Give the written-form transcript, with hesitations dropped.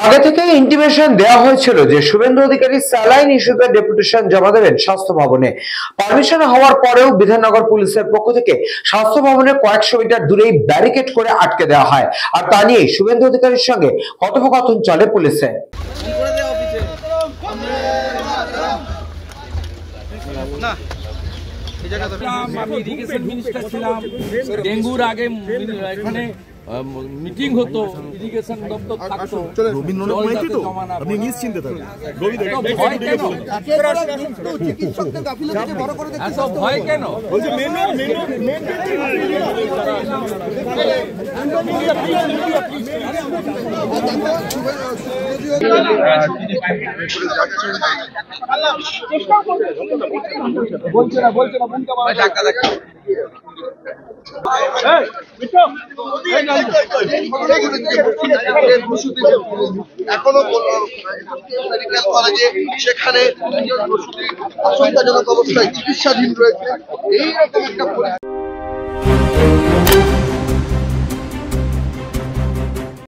আগে থেকে ইন্টিমেশন দেওয়া হয়েছিল যে শুভেন্দু অধিকারী স্যালাইন ইস্যুতে ডেপুটেশন জমা দেবেন স্বাস্থ্য ভবনে। পারমিশন হওয়ার পরেও বিধাননগর পুলিশের পক্ষ থেকে স্বাস্থ্য ভবনের কয়েকশো মিটার দূরেই ব্যারিকেড করে আটকে দেওয়া হয়। আর তা নিয়ে শুভেন্দু অধিকারীর সঙ্গে কথোপকথন চলে পুলিশে। আমি ইরিগেশন মিনিস্টার ছিলাম, ডেঙ্গুর আগে এখানে মিটিং হতো, ইরিগেশন দপ্তর থাকতো, আপনি নিশ্চিন্তে থাকুন। ভয় কেন? বলছে না এখনো মেডিকেল কলেজে সেখানে আশঙ্কাজনক অবস্থায় চিকিৎসাধীন রয়েছে। এইরকম একটা